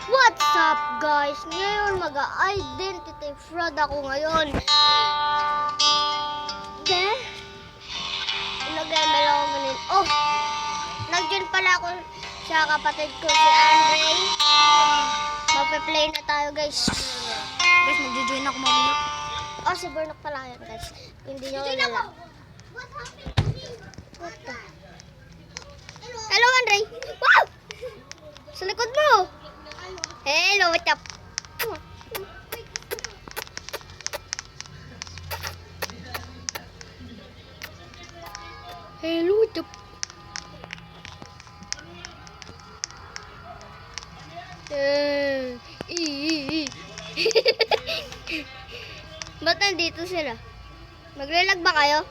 What's up guys? Ngayon mag-identity fraud ako ngayon. Nag-ML ako ngayon. Oh! Nag-join pala ako sa kapatid ko si Andre. Magpe-play na tayo guys. Guys, mag-join ako mamaya. Oh, si Bernok pala yan guys. Hindi nyo nila. What the? Hello Andre! Wow! Sa likod mo! Hello, what's up? Hello, what's up? Ba't nandito sila? Maglalag ba kayo?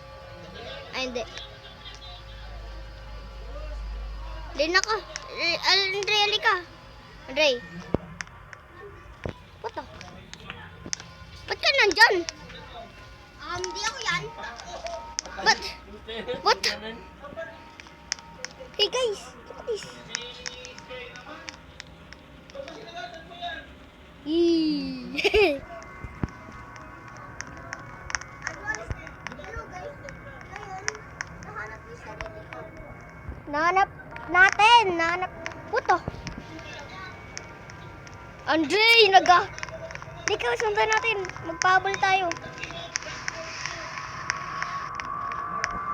Ay, hindi. Hindi na ka. Andre, halika. Andre. What the? Ba't ka nandyan? Hindi ako yan. Ba't? What? Hey guys, look at this. Yee. Nahanap natin. What the? Andre, Ikaw, sundan natin. Magpabol tayo.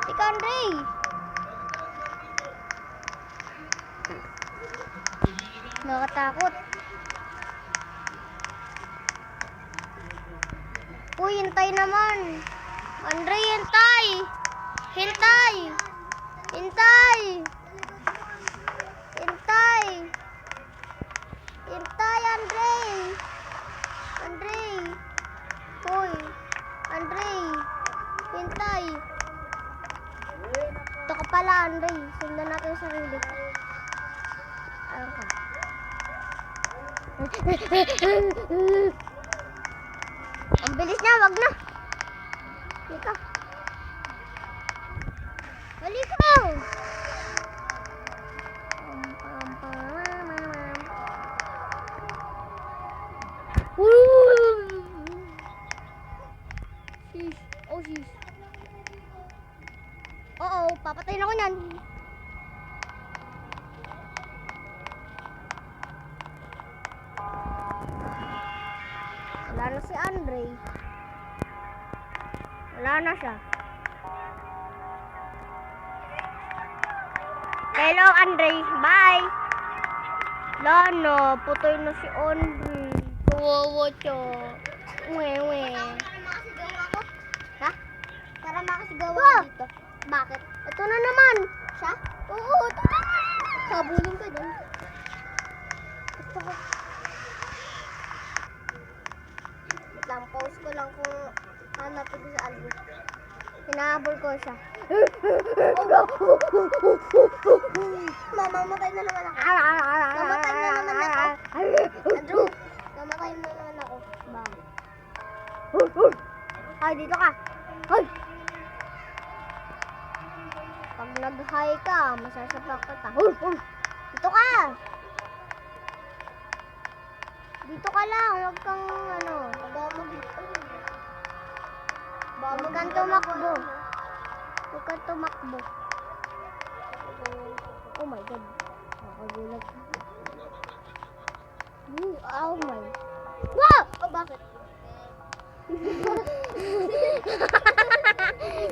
Ikaw, Andre. Nakatakot. Uy, hintay naman. Andre, hintay. Hintay. Hintay. Hintay. Hintay, Andre. Andre. Hoy. Andre. Hintay. Ito ka pala, Andre. Sundan natin yung sarili. Ayun ka. Ang bilis na, wag na. Halika. Halika. Oh, sis. Oo, papatayin ako niyan. Wala na si Andre. Wala na siya. Hello, Andre. Bye. Lano, putoy na si Andre. Kawawa siya. Wewe. Ha? Tara makasigawa dito. Bakit? Ito na naman. Siya? Oo, ito na. Sabulin ka dyan. Gusto ko. Lang, pause ko lang kung hanapin ko sa album. Hinahabol ko siya. Mamamatay na naman ako. Mamatay na naman ako. Andrew, mamatay na naman ako. Bakit? Ay, dito ka. Ay! Pag nag-hi ka, masasapak ka. Dito ka! Dito ka lang, huwag kang ano. Huwag kang tumakbo. Huwag kang tumakbo. Oh my God. Nakagulat. Oh my. Wow! Oh, bakit?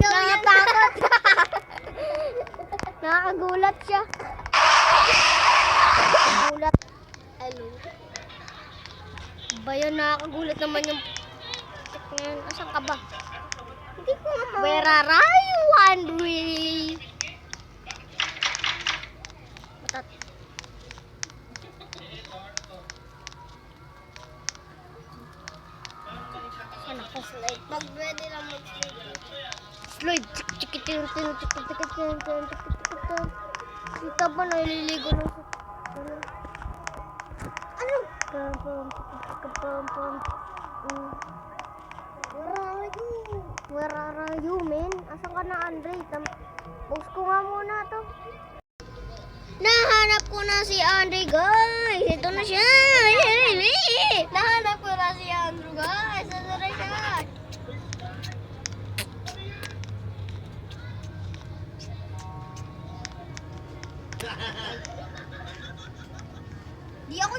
Nakatakot. Nakagulat siya. Nakagulat. Hello. Bayan, nakakagulat naman yung asan ka ba? Hindi ko naman. Where are you, Andre? Matat. Sana ka slide. Mag-ready lang mag-slide. Slide. Kita ba naliligo na sa... Ano? Where are you, man? Asan ka na, Andre? Post ko nga muna to. Nahanap ko na si Andre, guys. Ito na siya.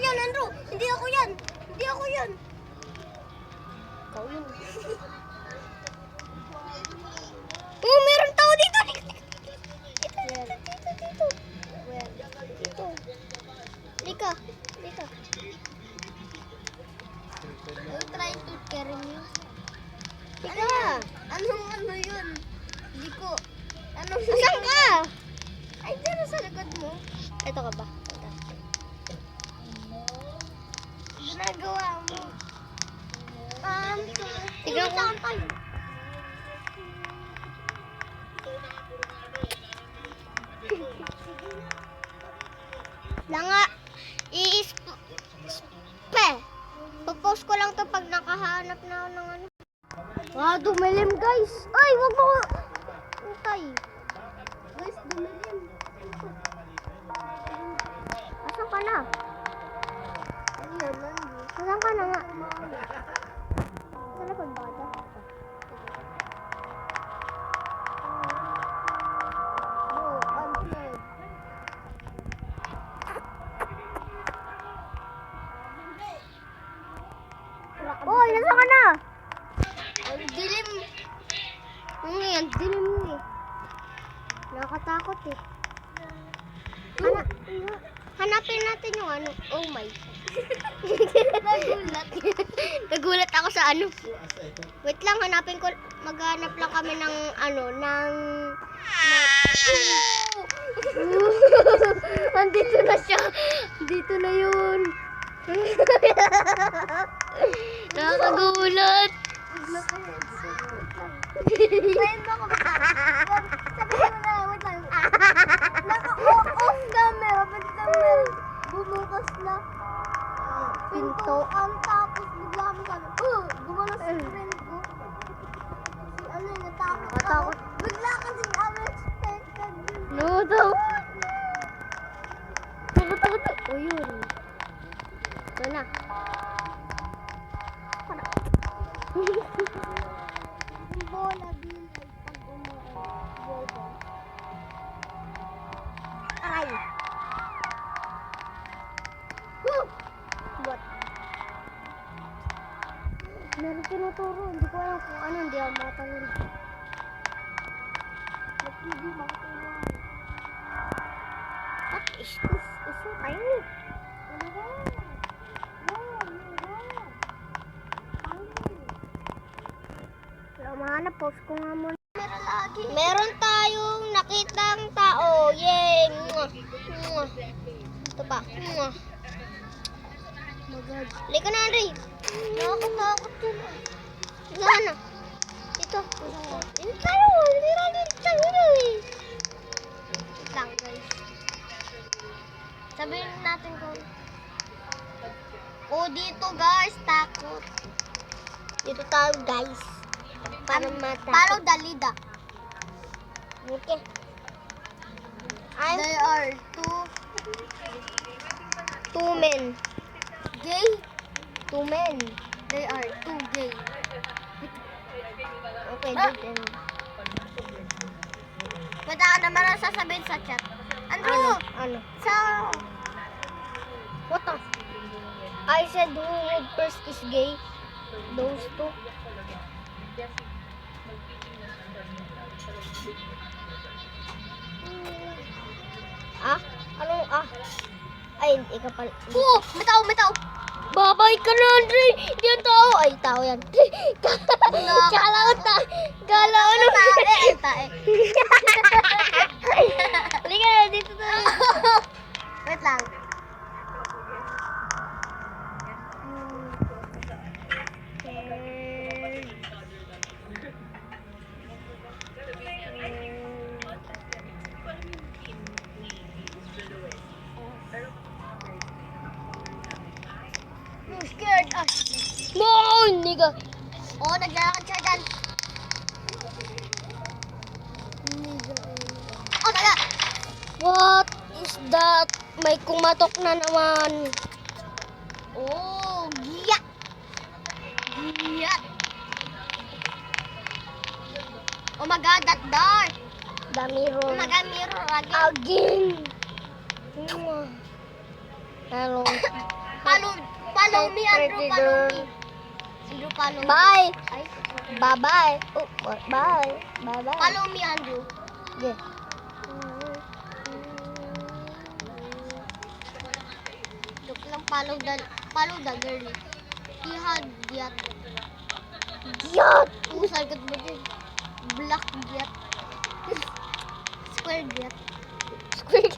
yan, Andrew. Hindi ako yan. Hindi ako yan. Ikaw yun. Oh, meron tao dito. Dito. Dito. Lika. Lika. I'll try to carry you. Lika. Anong yun? Hindi ko. Saan ka? Ay, dito sa likod mo. Ito ka ba? Ginagawa mo. Tignan ko. Langa. I-ispe. Popost ko lang to pag nakahanap na ako ng ano. Dumilim guys. Ay, wag mo ko. Antay. Guys, dumilim. Asan ka na? Asan ka na nga? Sa likod ba ka? Hoy, nasa ka na? Ang dilim. Ano yan? Dilim mo eh. Nakakatakot eh. Hanapin natin yung ano. Oh my. Nagulat ako sa ano. Wait lang, hanapin ko. Maghanap lang kami ng ano, andito na siya. Dito na yun. Nakakagulat. Ayun ba ko? Sabi mo na, wait lang. Naka-off camera. Pwede camera. Bumukas na. Pintuan. Tapos bigla mo sabi, gumalas sa friend ko. Si ano yung natakot ako. Bigla kasi unexpected. No, daw. Takot. O yun. Ito na. Bola din pag bola. Aray. What? Meron tinuturo. Hindi ko alam kung ano. Hindi ako matangin. Nag-TV makatulong. What is this? It's so tiny. Ano ba? Mahanap, post ko nga muna. Meron tayong nakitang tao. Yay! Ito pa. Magad. Lika na, Andre. Nakakatakot yun. Sana. Ito. Hindi tayo. Hindi tayo. Wait lang, guys. Sabihin natin kung... dito, guys. Takot. Dito tayo, guys. Para mata. Paro dalida. Okay. There are two men. Gay? Two men. They are two gay. Okay, then. Pwede ka naman ang sasabihin sa chat. Ano? Sa... What the? I said who first is gay? Those two. Anong Ay, hindi ka pala. May tao! Babay ka na, Andre! Hindi yung tao! Ay, tao yan. Kala ko tae. Halika na, dito tayo. Wait lang. Scared us. No, nigga. Naglalakad siya dyan. Tala. What is that? May kumatok na naman. Giyak. Oh my god, that dark. The mirror. Oh my god, mirror again. Hello. Follow me, Andrew. Follow me. Andrew, follow me. Bye. Ay, Bye-bye. Oh, bye. Bye-bye. follow me, Andrew. Yeah. Look lang, follow the girl. Ihad, yat. Yat! Sagot mo din. Black yat. Square yat. Squid.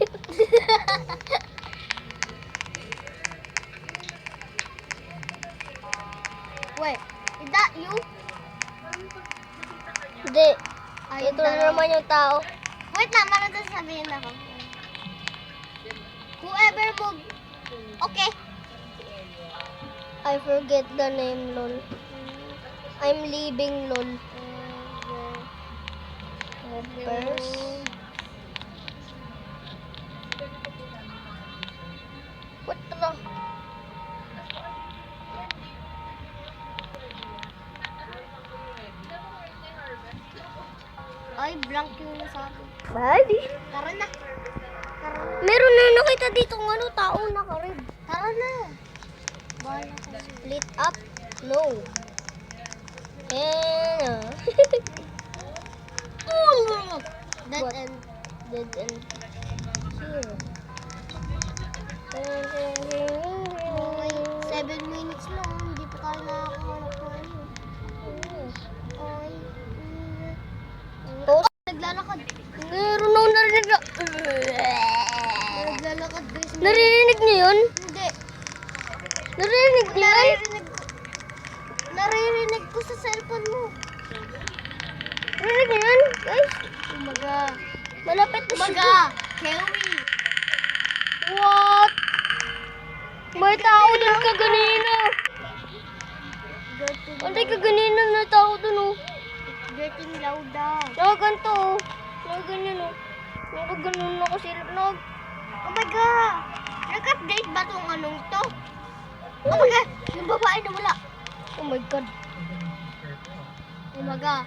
Wait, is that you? Hindi. Ay, Ito na naman yung tao. Wait lang, meron na sabihin ako. Whoever move. Okay. I forget the name, lol. I'm leaving, lol. First. What the? Ay, blank yung nasabi. Bali. Tara na. Meron na nakita dito ng ano, tao naka-red. Tara na. Bahala ka. Split up? No. And, Dead What? end. dead end. Here. Boy, 7 minutes lang. Hindi pa tayo nakakahanap ng ano. Ay. Oh, Naglalakad. meron ako narinig na. Naglalakad guys. Narinig niyo yun? Hindi. Narinig niyo yun? Naririnig ko sa cellphone mo. Narinig niyo yun? Guys, Umaga. malapit na siya. Umaga. Kewi. What? May tao dun kaganina. Antay kaganina na tao dun oh. Getting louder. Nakaganto oh. Nakaganyan oh. Nakaganon nakasilip. Oh my God! Nag-update ba tong anong to? Oh my God! Yung babae na wala. Oh my God. Oh my God.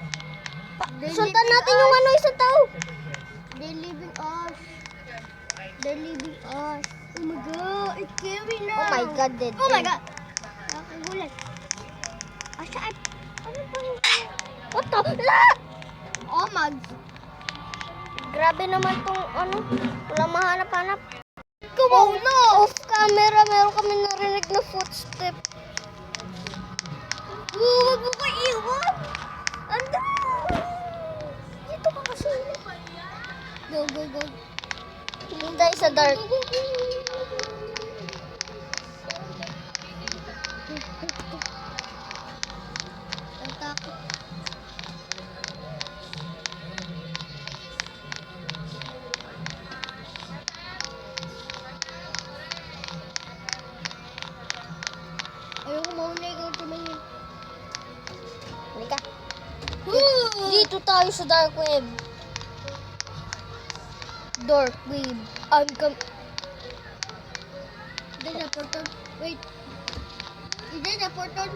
Suntan natin yung ano isang tao. They're leaving us. They're leaving us. Oh my God! It's scary now. Oh my God, dead Oh my end. God! Nakagulat. Asaan? Ano ba yun? What the? La! Oh my. Grabe naman tong ano. Wala mahanap-hanap. Oh no! Off camera, meron kami narinig na footstep. Huwag mo ko iwan! Ando! Dito ka kasi. Go, go, go. Hindi sa dark. Go, go, go. Ang takot. Ayoko mauna ikaw tumingin. Halika. Dito tayo sa dark web. Dark web. I'm There's a portal. Wait. Is there a portal?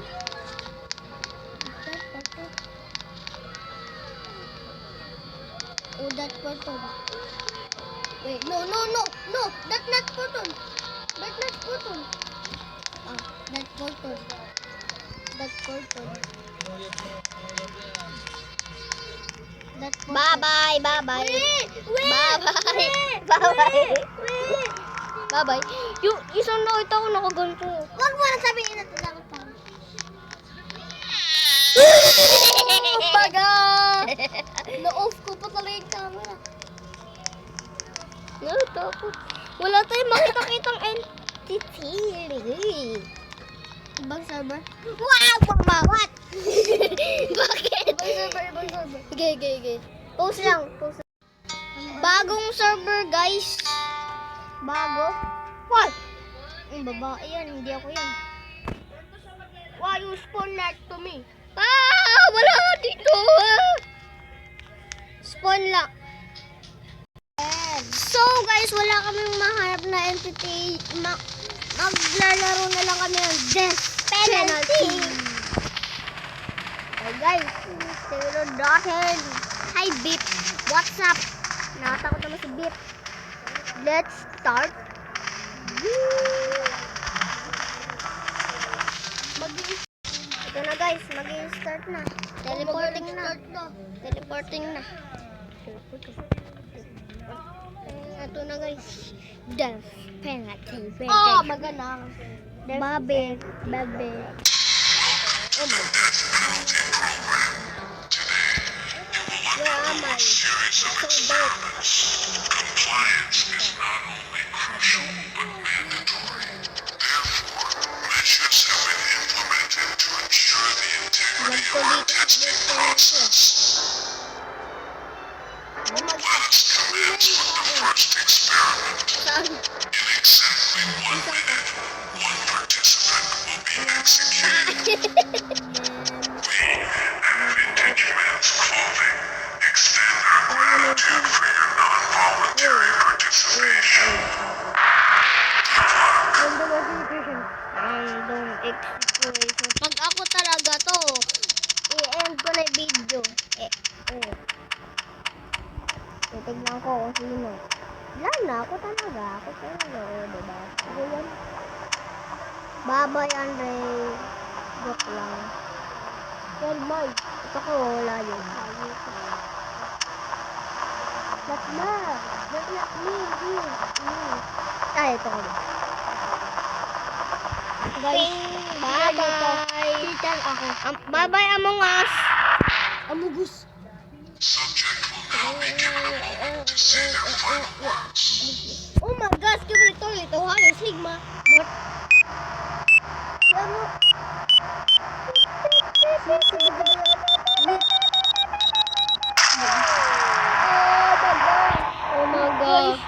That portal. Oh, that portal. Wait, no. That's not portal. That's not portal. Ah, that portal. That portal. That portal. Bye-bye, bye-bye. Wait! Bye-bye. Wait! Bye-bye. Wait! Bye-bye. Yung isang nakita ko nakaganto. Huwag mo na sabihin na tatakot pa. Baga! Na-off ko pa talaga yung camera. Natakot. Wala tayong makita-kitang entity. Ibang server? Wow! What? Bakit? Ibang server. Okay. Post lang. Bagong server, guys. Bago? What? Ang babae yan, hindi ako yan. Why you spawn next to me? Ah! Wala ka dito. Spawn lang. So, guys, wala kaming mahanap na entity. Maglalaro na lang kami ng Death Penalty. Hey, guys. Pero natin. Hi, Beep. What's up? Nakatakot naman si Beep. Let's start. Start na. Teleporting na. Teleporting na. Ito na guys. Death penalty. Oh, maganda. Babe. Babe. Oh my God. Where am I? So dark. Compliance is not only crucial but mandatory. Therefore, measures have been implemented to ensure the integrity of our testing process. Let us commence with the first experiment. Saan? In exactly 1 minute, one participant will be executed. We at Vintage Men's Clothing extend our gratitude for your non-voluntary participation. Random execution. Pag ako talaga to, i-end ko na yung video. Titignan ko kung sino. Wala na, ako talaga. Diba? Ako yan. Baba yan, Ray. Joke lang. Well, boy. Ito ko, wala yun. Ba't na? Ba't na? Ay, ito ko. Guys, bye-bye. Titan ako. Bye-bye, Among Us. Amugus. Subject will now be given a moment to say their final words. Oh my gosh, ito halos Sigma. What? Ano? Oh my gosh.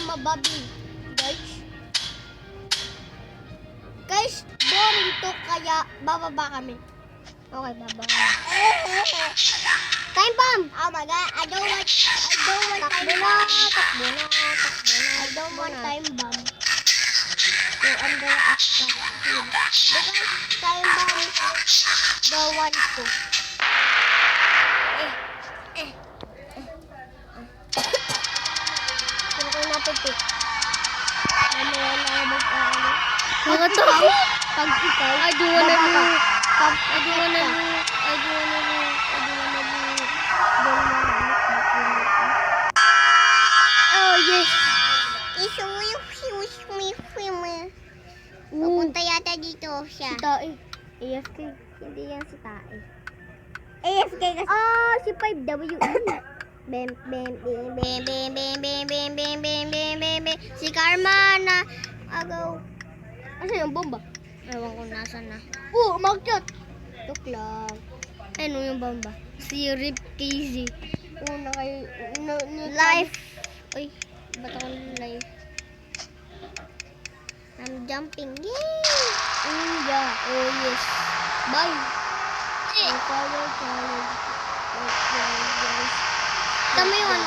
Mababi, guys, boring to kaya bababa kami. Okay, baba. Time bomb. Oh my god, I don't want time bomb. I don't want time bomb. So I'm gonna ask that. Because time bomb don't want to. Napitik. Pag ikaw, I do wanna look. Oh yes. Pupunta yata dito siya. Si Tae. AFK. Hindi yan si Tae. AFK kasi. Oh, si 5W. Bem. Si Karma na agaw. Asan yung bomba? Ewan ko nasan na. Umakyat! Tuk lang. Ano yung bomba? Si Rip KZ. Una kayo. Life. Uy, ba't ako life? I'm jumping. Yay! Yeah. Oh yes. Bye. Follow. Tama yung ano.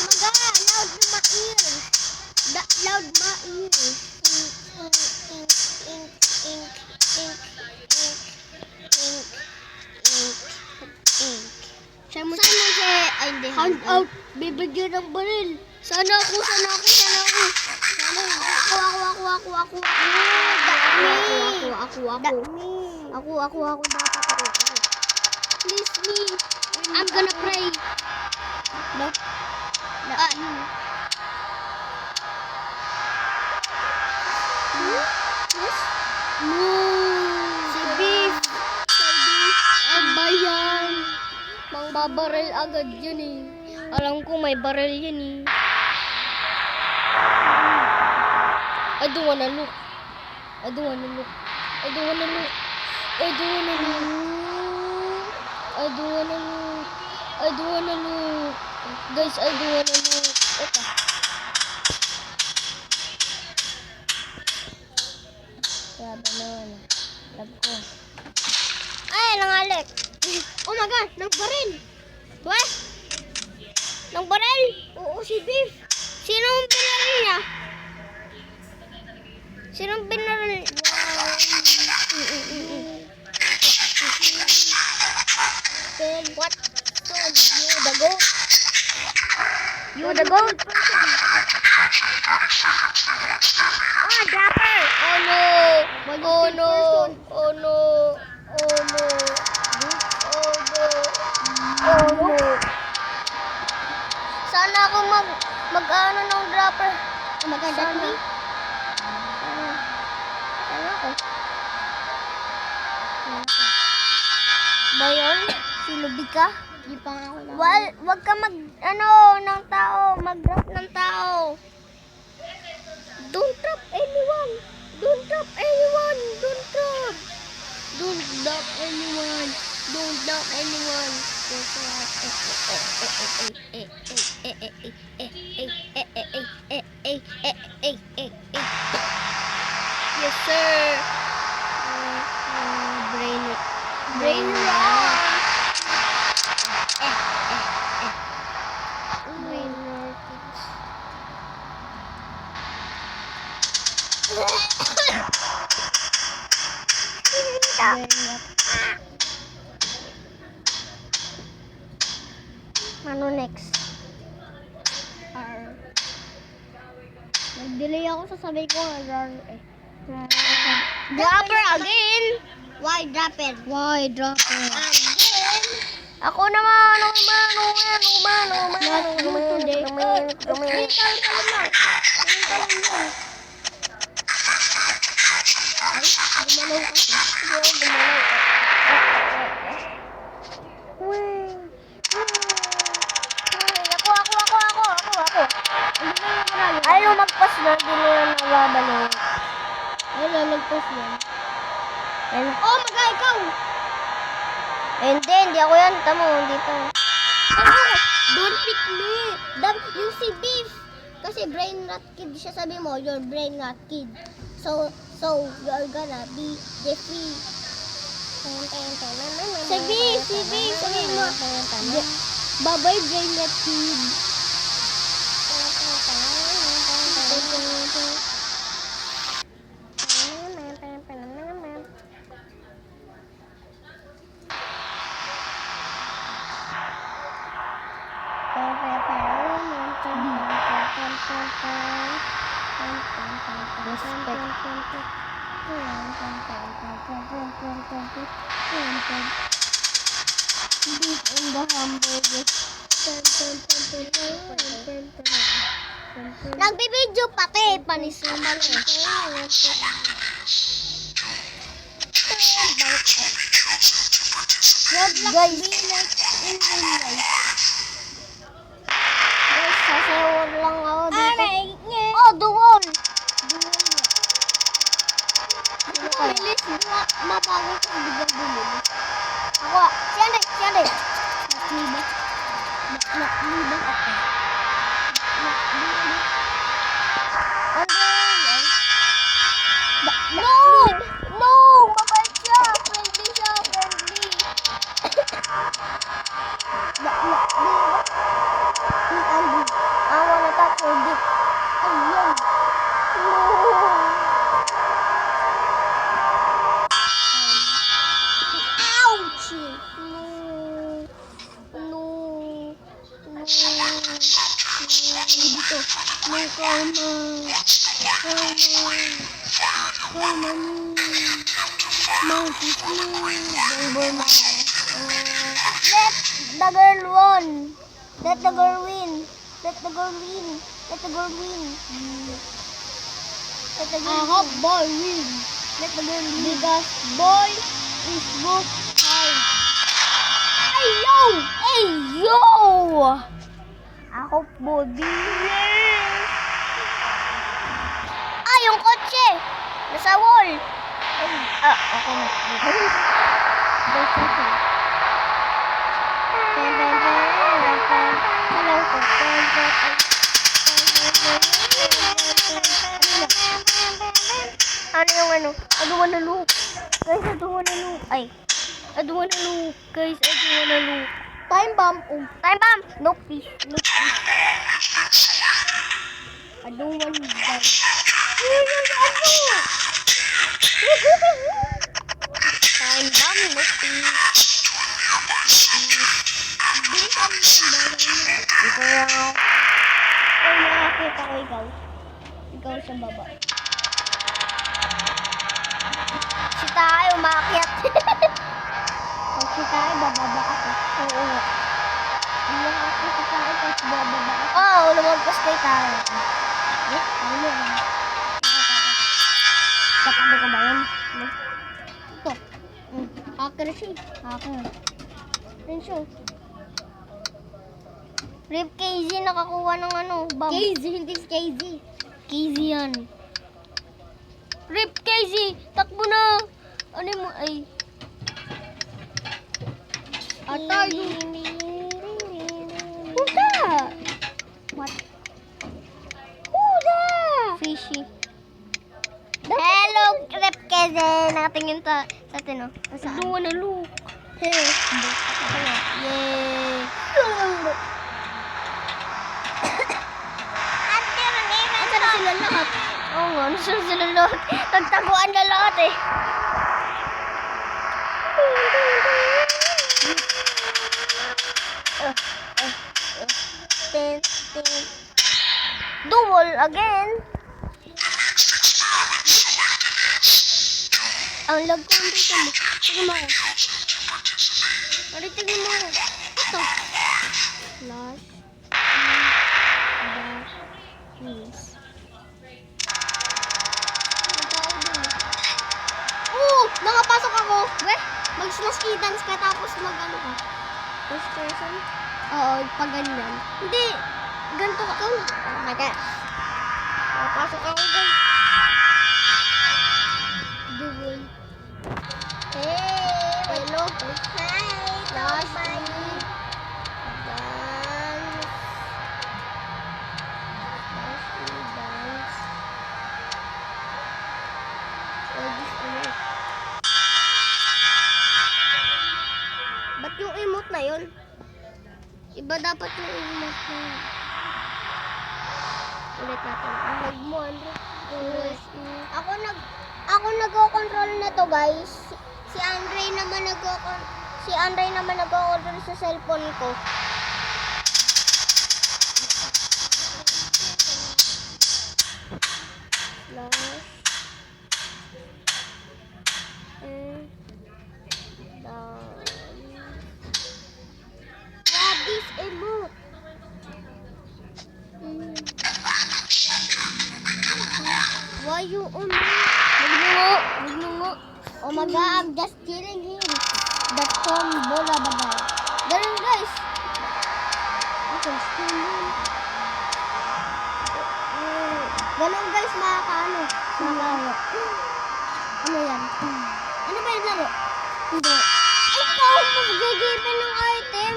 Oh my God! Loud my ears! Loud my ears! Ink. Saan mo siya? Ay, hindi. Hand out! Bibigyan ng baril! Sana ako! Ako. Dapat ako. Please me. I'm gonna pray. No. Yes? No. Si Beef. Ang bayan. Mangbabaril agad yun eh. Alam ko may baril yun eh. I don't wanna look. Guys, I don't wanna look. Okay. Grabe naman. Love ko. Ay, nangalek. Oh my God, nang baril. What? Nang baril? Oo, si Beef. Sinong binaril niya? Sinong binaril? What? So, you the goat? You the goat? Ah, dapper! Oh no! Oh no! Oh no! Oh no! Oh no! Oh no! Sana ako mag-ano ng dropper. Maganda sana. Sana ako. Ba yun? Sinubi ka? Di pa nga ako lang. Wag ka ng tao. Mag-drop ng tao. Don't drop anyone. Don't drop anyone. Don't drop. Don't drop anyone. Don't drop anyone. Yes, sir. Brain rot. Brain rot. Ano next? Nag-delay ako sa sabay ko. Dropper again? Why dropper? Why dropper? Again? Ako naman, Ay, lumagpas na, hindi nila nababalo. Ay, lumagpas na. Oh, ikaw! Hindi ako yan. Tamo, hindi pa. Don't pick me. Yung si Beef. Kasi brain rot kid siya, sabi mo, you're brain rot kid. So you're gonna be Jeffrey. Si Beef, sabi mo. Bye-bye, brain rot kid. Nagbibideo pati, panisumal. Guys, sasayaw lang ako dito. Oh, doon! Bilis, mabago ko bigla bumili. Ako, siya. Naklibat ako. No! Mabait siya! Friendly siya! I wanna touch your dick. Ayun! Ouch! No! Dito. No, Karma. Let the girl win. I hope boy win. Let the girl win. Because boy is good high. Ayo! I hope boy wins. Yung kotse! Nasa wall! Ako na. Ano yung ano? I don't wanna look. Guys, I don't wanna look. I don't wanna look. Guys, I don't wanna look. Time bomb. Time bomb. No, please. I don't want that. Ano? Time bomb, no please. Bilisan mo yung balon mo. Ito lang. Ay, nakakita ko ikaw. Ikaw sa baba. Si tayo, umakyat. Pag si tayo, bababa ako. Oo nga. Bilang ako si tayo, tapos bababa ako. Oo, lumagpas kay tayo. Eh, ano yun? Katabi ko ba yun? Ito. Hacker siya. Hacker. Yan siya. Rip KZ nakakuha ng ano, bomb. KZ, hindi si KZ. KZ yan. Rip KZ, takbo na. Ano mo, ay. Atay. Huda. What? Huda. Fishy. Hello, Rip KZ. Nakatingin sa atin, oh. I don't wanna look. Hey. Yay. Sila lahat. Oo nga, nasa sila lahat. Nagtaguan na lahat eh. Duel again. Ang lag ko dito mo. Tignan mo ako. Tignan mo ako. Ito. Last. Please. Nakapasok ako. Weh, mag-slash dance ka tapos mag-ano ka. First person? Oo, pag ganyan. Hindi, ganito ka. Oh my gosh. Nakapasok ako guys. Duel. Hey, hello. Hi, slash dance. Ba't yung emote na yun? Iba dapat yung emote na yun. Ulit natin. Ang lag mo, Andrew. Ako nag-control na to, guys. Si Andre naman nag-control sa cellphone ko. Slash. This emote. Why you on me? Magnungo. Oh my god, I'm just killing him. That's some bola bagay. Ganun guys. Okay, steal him. Ganun guys, makakaano. Malaro. Ano yan? Ano ba yung laro? Hindi. Ikaw, mag-given ng item.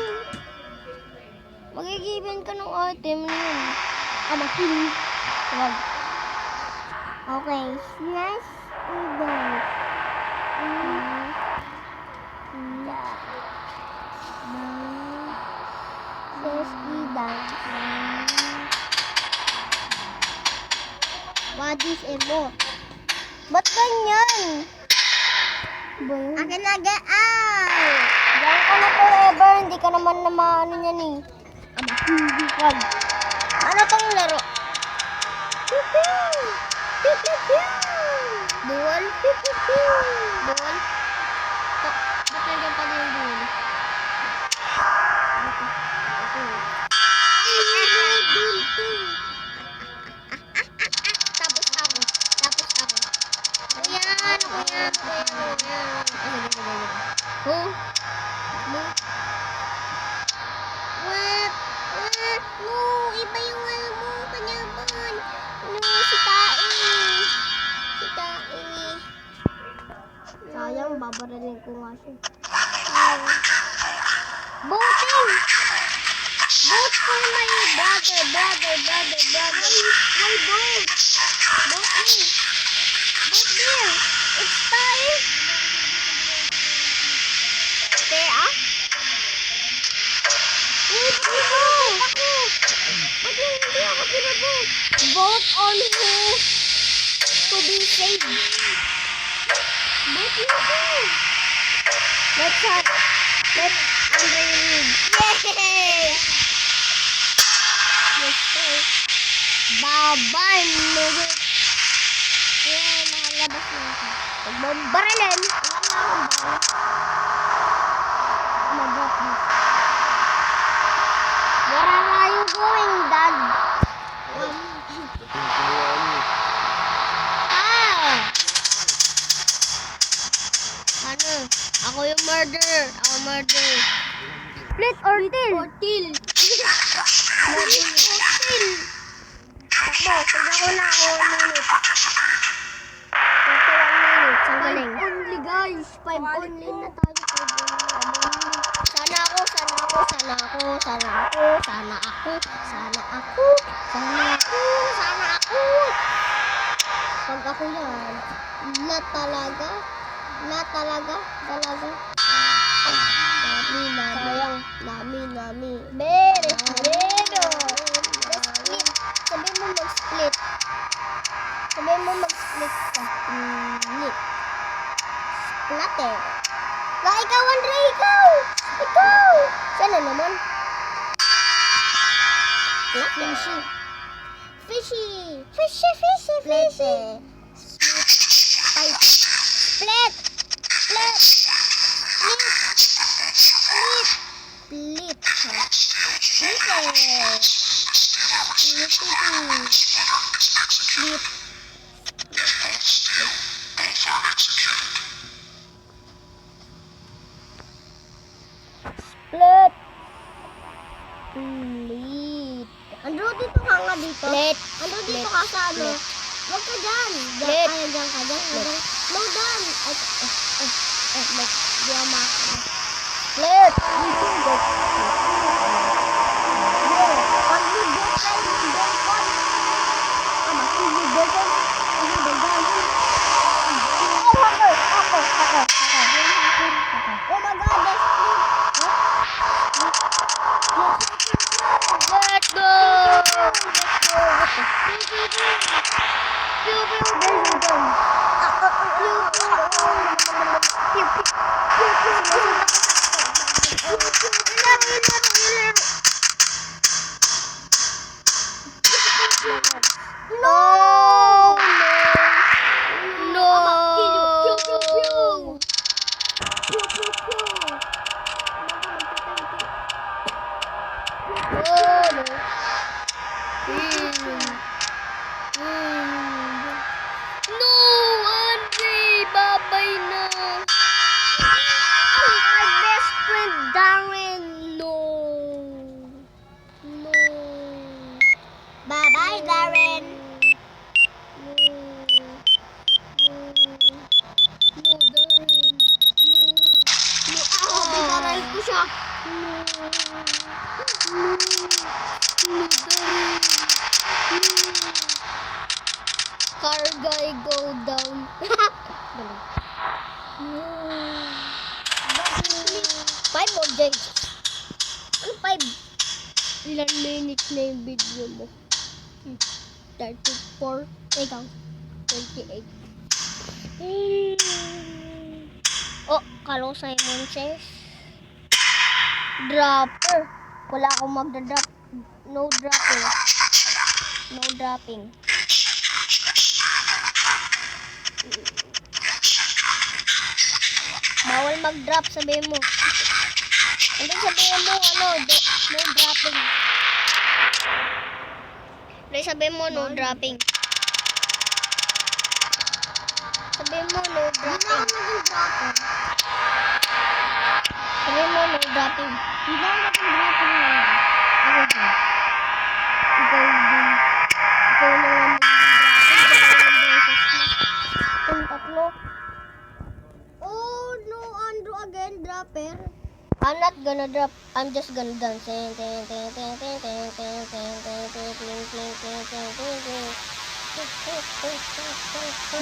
Magigiven ka ng item yun. Makinig. Wag. Okay. Slash dance. Slash dance. What is emote? Ba't ganyan? Akin na diyan ka na forever. Hindi ka naman na maano yan eh. Hindi wag. Ano tong laro? Duel? Duel? Ba't nandiyan pa din yung duel? Tapos ako. Ayan. No, iba yung ano mo, kanyaban. No, si Tae. Sayang, babarilin ko nga siya. Voting! Vote for my brother. Why vote? Vote me. Vote there. It's Tae. Tae, Wait, ako! Ba't hindi ako Vote on who to be saved. Vote na po. Let's Andre lead. Yay! Yes, sir. Bye-bye, nigga. Yay, nakalabas na ako. Magbabaralin. Mag-drop this. Where are you going, Dad? Ano? Ako yung murder. Split or till? Takbo, tignan ko na ako 1 minute. 1 minute. Saan galing? 5 only guys. 5 only na tayo. 5 only. Sana ako. Pag ako yan, lahat talaga. Nami. Very split. Sabihin mo mag-split ka. Splatter. Ikaw, Andre, ikaw! Sana naman. Fishy. Split. Andrew, dito ka nga dito. Andrew, dito ka sa ano. Huwag ka dyan. Dyan ka. No, dyan. Di ako makakita. Split. Pag you-get tayo ng bacon. Mag-you-bacon. Oh my God, that's Let's go! Bye-bye, Darren. Binaral ko siya. Car guy go down. 5 objects. Ano 5? Ilan minutes na yung video mo? 34. Ikaw? 28. Oh, Carlo Simon says. Dropper. Wala akong magda-drop. No dropping. No dropping. Bawal mag-drop, sabihin mo. Ano sabihin mo, no dropping. Ano sabihin mo, no dropping. Sabihin mo, no dropping. Sabihin mo, no dropping. Hindi ako nag-dropping na. Ako din. Ikaw din. Ikaw na lang mag-dropping. Kung tatlo. Oh, no, Andrew again, dropper. I'm not gonna drop. I'm just gonna dance.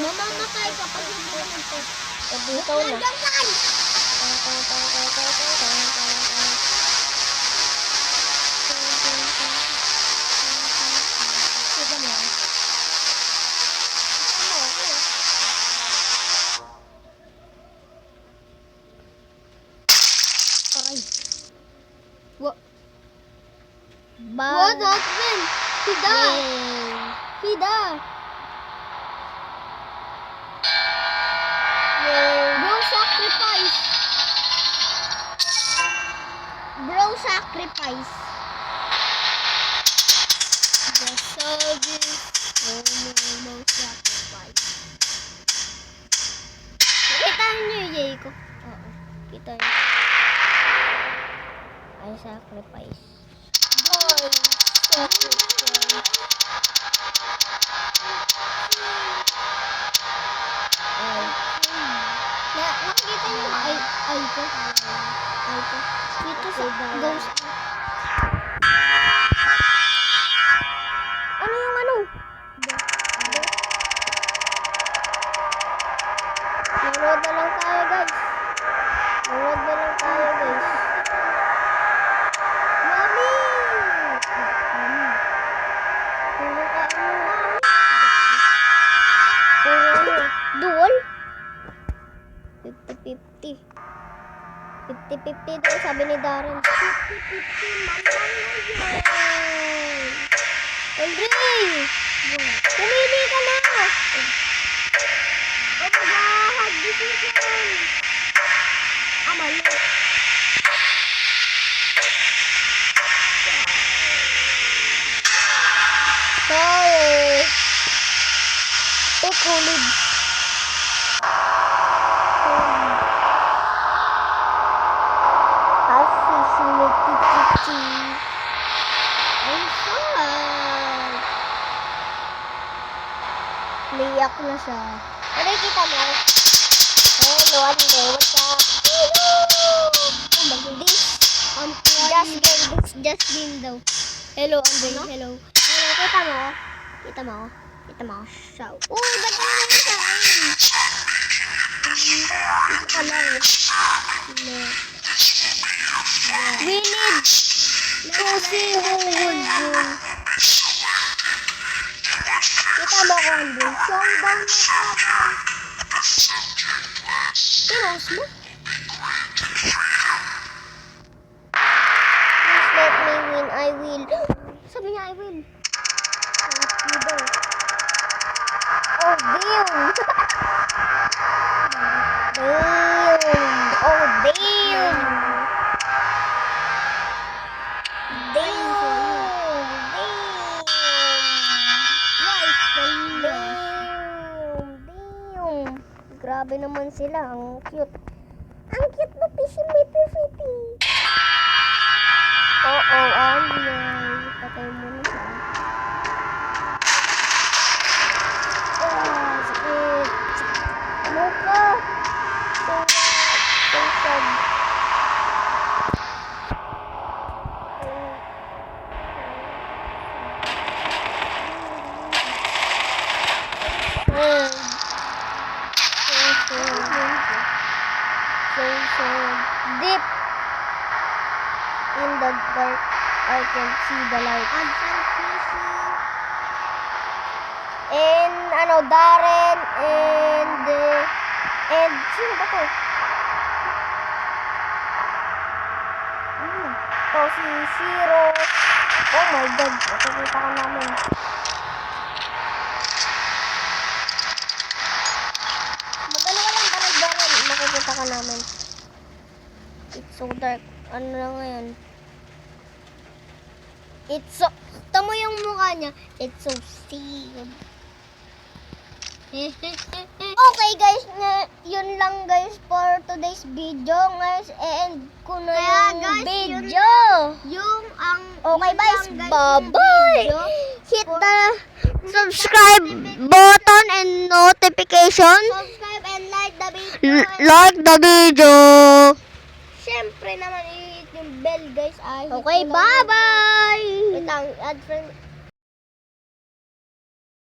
Mamamatay ka pag hindi mo nito. Dito na. What happened? He died. He died. Bro, sacrifice. Bro, sacrifice. The service. No sacrifice. Kita niyo yung yay ko. Oo. Kita niyo. I sacrifice. Boy, sacrifice. Nakikita niyo yung ay ko. Dito sa ghost. Ano yung ano? Nanood na lang tayo, guys. Nanood na lang tayo, guys. Mami! Puro ka ano? Puro ano? Dual? 50-50. 50-50 daw, sabi ni Darren. 50-50, Andre! Pumili ka na! O mag-ahag decision! Mali. Sorry. Kulit. Ang sad. Liyak na siya. Ano kita mo? Hello, Andre. What's up? Hello! Just game daw. Hello, Andre. Ano? Hello. Hello, kita mo? Kita mo? Kita mo? Shout. Uy, ba't ka naman sa akin? Ito lang. No. We need to see who would win. Kita mo ko, Andre. Showdown na tayo. Pinos mo? Please let me win. I will. Sabi niya, I will. Thank you daw. Oh, damn. Damn. Oh, damn. Grabe naman sila. Ang cute. Ang cute na fishing may perfecty. Oo, Anay. Patay mo na siya. Ah, sakit. Ano ka? So sad. So deep in the dark, I can see the light. And Darren and sino ba to? Oh, si Shiro. Oh my God, nakikita ka namin. Magdala ka lang para Darren, makikita ka namin. It's so dark. Ano na ngayon? It's so... Tamo yung mukha niya. It's so sad. Okay guys, yun lang guys for today's video. Guys, and ko na yung video. Yung ang... Okay guys, yun lang, guys, bye-bye. yung video. Hit the subscribe button and notification. Subscribe and like the video. Like the video. Siyempre naman i-hit yung bell guys. Okay, bye-bye. Wait lang, add friend.